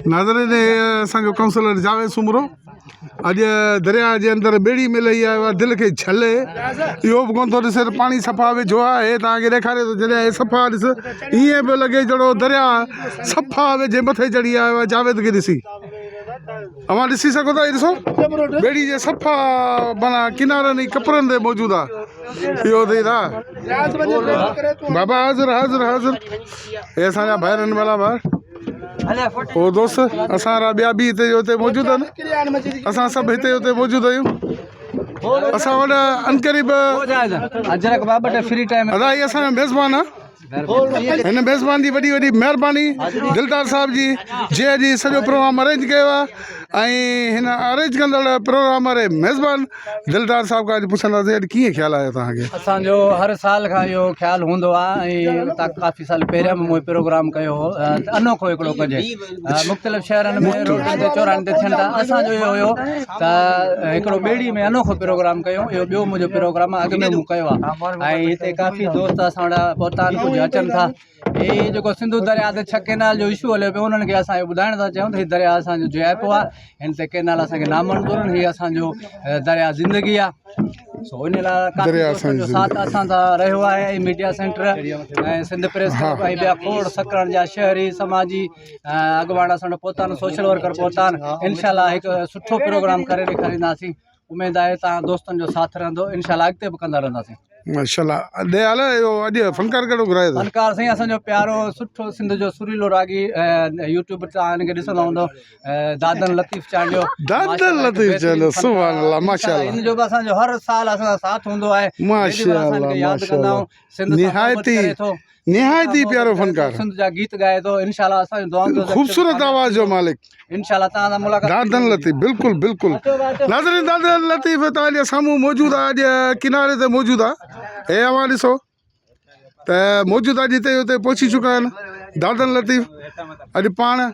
नाज़रीन असांजो काउंसलर जावेद सुमरो अॼु दरिया जे अंदरि ॿेड़ी मिलई आहे दिलि खे छले इहो बि कोन थो ॾिसे त पाणी सफ़ा वेझो आहे तव्हांखे ॾेखारे थो जॾहिं सफ़ा ॾिस ईअं पियो लॻे जहिड़ो दरिया सफ़ा वेझे मथे चढ़ी आयो आहे जावेद खे ॾिसी अवां ॾिसी सघो था ॾिसो ॿेड़ी जे सफ़ा माना किनारनि कपिड़नि ते मौजूदु आहे इहो थिए था बाबा हाज़िर हाज़िर हाज़िर हे असांजा भाइर आहिनि भला भाउ ओ दोस्त असां ॿिया बि हिते हुते मौजूदु आहिनि असां सभु हिते हुते मौजूदु आहियूं असां वटि अनक़रीब अदा ही असांजो मेज़बान आहे हिन मेज़बान जी वॾी वॾी महिरबानी दिलदार साहिब जी जंहिं अॼु सॼो प्रोग्राम अरेंज कयो आहे ऐं हिन अरेंज कंदड़ प्रोग्राम वारे मेज़बान दिलदार साहिब खां अॼु पुछंदासीं अॼु कीअं ख़्यालु आयो तव्हांखे असांजो हर साल खां इहो ख़्यालु हूंदो आहे ऐं काफ़ी साल पहिरियों बि मूं प्रोग्राम कयो हो अनोखो हिकिड़ो कजे मुख़्तलिफ़ शहरनि में रोडनि ते चौराहनि ते थियनि था असांजो इहो हुयो त हिकिड़ो ॿेड़ी में अनोखो प्रोग्राम कयूं इहो ॿियो मुंहिंजो प्रोग्राम अॻु में मूं कयो आहे ऐं हिते काफ़ी दोस्त असां वटि पहुता आहिनि कुझु अचनि था हीअ जेको सिंधु दरिया ते 6 केनाल जो इशू हले पियो उन्हनि खे असां इहो ॿुधाइण था चाहियूं त हीअ दरिया असांजो जियापो आहे हिन ते केनाल असांखे नामंज़ूर आहिनि हीअ असांजो दरिया ज़िंदगी आहे सो इन लाइ काफ़ी साथ असां सां रहियो आहे ऐं मीडिया सेंटर ऐं सिंध प्रेस क्लब ऐं ॿिया खोड़ सकरण जा शहरी समाजी अॻुवान असां वटि पहुता आहिनि सोशल वर्कर पहुता आहिनि इनशाला हिकु सुठो प्रोग्राम करे ॾेखारींदासीं उमेद आहे तव्हां दोस्तनि जो साथ रहंदो इनशाला अॻिते बि कंदा रहंदासीं माशाल्लाह दयाल इहो अॼु फनकार कहिड़ो घुरायो फनकार साईं असांजो प्यारो सुठो सिंध जो सुरीलो रागी यूट्यूब तव्हां हिनखे ॾिसंदा हूंदो दादन लतीफ़ चांडियो दादन लतीफ़ चांडियो सुभान अल्लाह माशाल्लाह इन जो बि असांजो हर साल असां साथ हूंदो आहे माशाल्लाह यादि कंदा आहियूं सिंध निहायती प्यारो फनकार सिंध जा गीत ॻाए थो इनशाला असांजो दुआउनि जो ख़ूबसूरत आवाज़ जो मालिक इनशाला तव्हां सां मुलाक़ात दादन लतीफ़ बिल्कुलु बिल्कुलु नाज़रीन दादन लतीफ़ तव्हांजे साम्हूं मौजूदु आहे अॼु किनारे ते मौजूदु आहे हे अवां ॾिसो त मौजूदु आहे जिते हुते पहुची चुका आहिनि दादन लतीफ़ अॼु पाण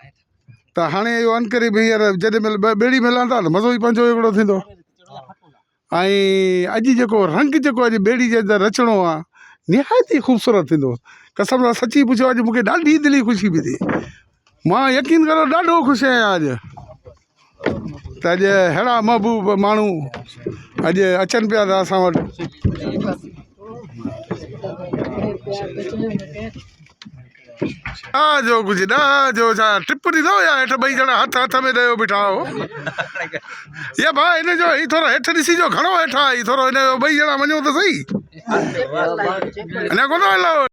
त हाणे इहो अनकरीब हींअर जॾहिं महिल ॿेड़ी मिलनि था त मज़ो ई पंहिंजो हिकिड़ो थींदो ऐं अॼु जेको रंग जेको अॼु ॿेड़ी जे अंदरि रचणो आहे निहायती ख़ूबसूरत थींदो कसम सां सची पुछो अॼु मूंखे ॾाढी दिली ख़ुशी बि थी मां यकीन करो ॾाढो ख़ुशि आहियां अॼु त अॼु अहिड़ा महबूब माण्हू अॼु अचनि पिया था असां वटि ॾाजो कुझु ॾाजो छा टिप ॾींदो या हेठि ॿई ॼणा हथ हथ में ॾियो बीठा हो या भाउ हिनजो हीउ थोरो हेठि ॾिसिजो घणो हेठि आहे हीउ थोरो हिनजो ॿई ॼणा वञो त सही अञा कोन हलो